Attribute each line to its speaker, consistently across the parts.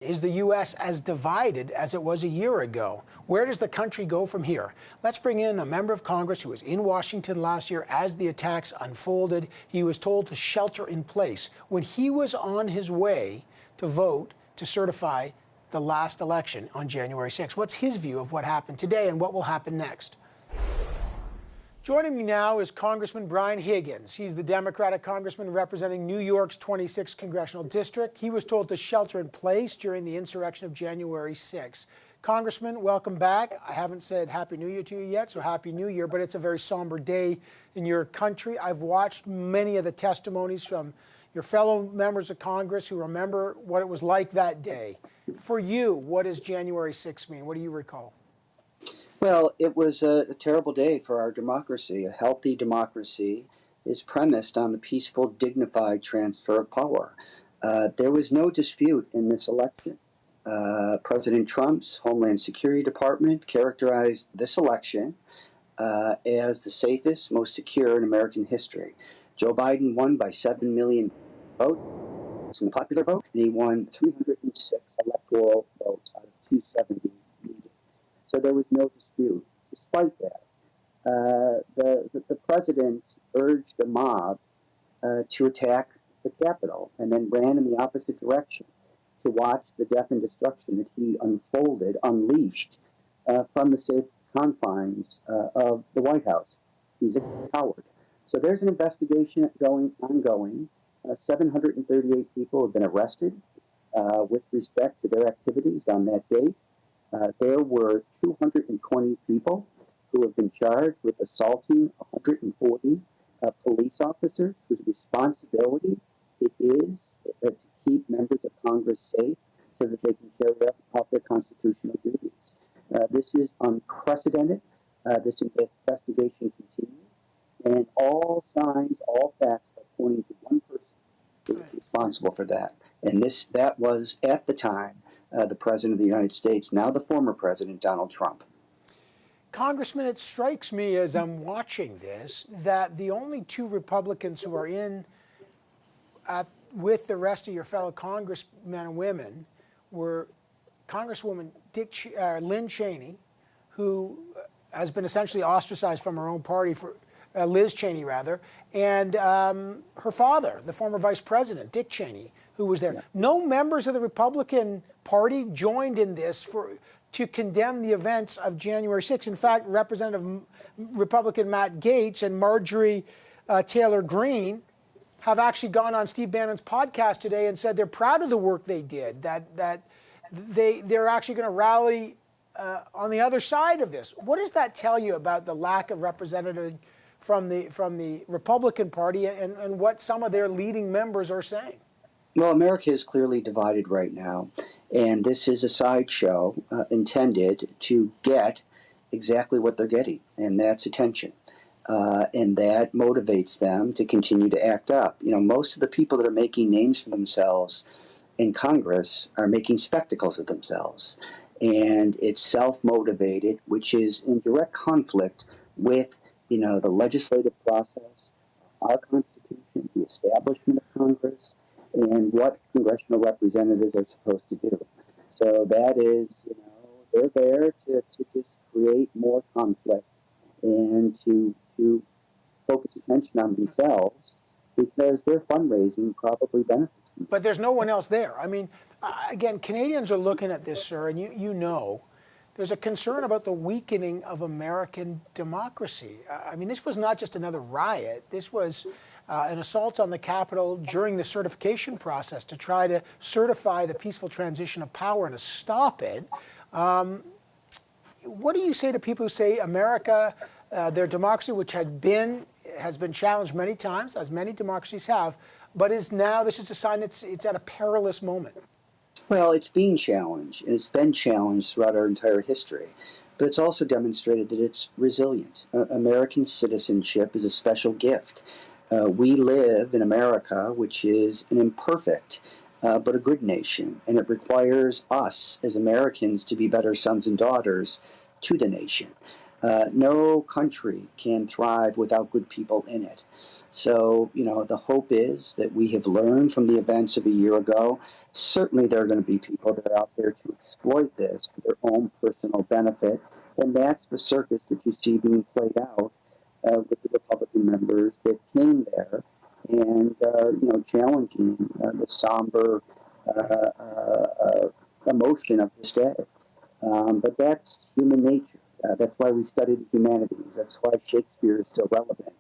Speaker 1: Is the U.S. as divided as it was a year ago? Where does the country go from here? Let's bring in a member of Congress who was in Washington last year as the attacks unfolded. He was told to shelter in place when he was on his way to vote to certify the last election on January 6th. What's his view of what happened today and what will happen next? Joining me now is Congressman Brian Higgins. He's the Democratic congressman representing New York's 26th congressional district. He was told to shelter in place during the insurrection of January 6th. Congressman, welcome back. I haven't said Happy New Year to you yet, so Happy New Year, but it's a very somber day in your country. I've watched many of the testimonies from your fellow members of Congress who remember what it was like that day. For you, what does January 6th mean? What do you recall?
Speaker 2: Well, it was a terrible day for our democracy. A healthy democracy is premised on the peaceful, dignified transfer of power. There was no dispute in this election. President Trump's Homeland Security Department characterized this election as the safest, most secure in American history. Joe Biden won by 7 million votes in the popular vote, and he won 306 electoral votes out of 270 needed. So there was no dispute. Despite that, the president urged the mob to attack the Capitol and then ran in the opposite direction to watch the death and destruction that he unleashed from the safe confines of the White House. He's a coward. So there's an investigation ongoing. 738 people have been arrested with respect to their activities on that date. There were 220 people who have been charged with assaulting 140 police officers whose responsibility it is to keep members of Congress safe so that they can carry out their constitutional duties. This is unprecedented. This investigation continues, and all signs, all facts are pointing to one person who is responsible for that. And that was, at the time, the President of the United States, now the former President, Donald Trump.
Speaker 1: Congressman, it strikes me as I'm watching this that the only two Republicans who are in with the rest of your fellow congressmen and women were Congresswoman Lynn Cheney, who has been essentially ostracized from her own party, for Liz Cheney rather, and her father, the former Vice President, Dick Cheney, who was there. Yeah. No members of the Republican Party joined in this to condemn the events of January 6th. In fact, Republican Matt Gaetz and Marjorie Taylor Greene have actually gone on Steve Bannon's podcast today and said they're proud of the work they did, that they're actually going to rally on the other side of this. What does that tell you about the lack of representative from the Republican Party and what some of their leading members are saying?
Speaker 2: Well, America is clearly divided right now, and this is a sideshow intended to get exactly what they're getting, and that's attention. And that motivates them to continue to act up. You know, most of the people that are making names for themselves in Congress are making spectacles of themselves, and it's self-motivated, which is in direct conflict with, the legislative process, our Constitution, the establishment of Congress, and what congressional representatives are supposed to do. So that is, they're there to just create more conflict and to focus attention on themselves because their fundraising probably benefits them.
Speaker 1: But there's no one else there. I mean, again, Canadians are looking at this, sir, and you know, there's a concern about the weakening of American democracy. I mean, this was not just another riot. This was an assault on the Capitol during the certification process to try to certify the peaceful transition of power and to stop it. What do you say to people who say America, their democracy, which has been challenged many times, as many democracies have, but this is a sign it's at a perilous moment?
Speaker 2: Well, it's being challenged, and it's been challenged throughout our entire history. But it's also demonstrated that it's resilient. American citizenship is a special gift. We live in America, which is an imperfect but a good nation, and it requires us as Americans to be better sons and daughters to the nation. No country can thrive without good people in it. So, the hope is that we have learned from the events of a year ago. Certainly, there are going to be people that are out there to exploit this for their own personal benefit. And that's the circus that you see being played out with the Republican members that came there and, challenging the somber emotion of this day. But that's human nature. That's why we study the humanities. That's why Shakespeare is still relevant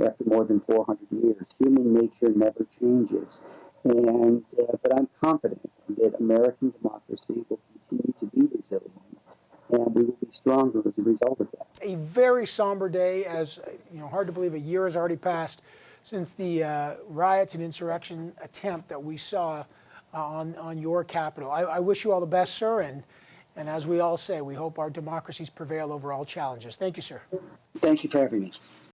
Speaker 2: after more than 400 years. Human nature never changes. And but I'm confident that American democracy will continue to be resilient, and we will be stronger as a result of that.
Speaker 1: A very somber day, as hard to believe a year has already passed since the riots and insurrection attempt that we saw on your Capitol. I wish you all the best, sir, and as we all say, we hope our democracies prevail over all challenges. Thank you, sir.
Speaker 2: Thank you for having me.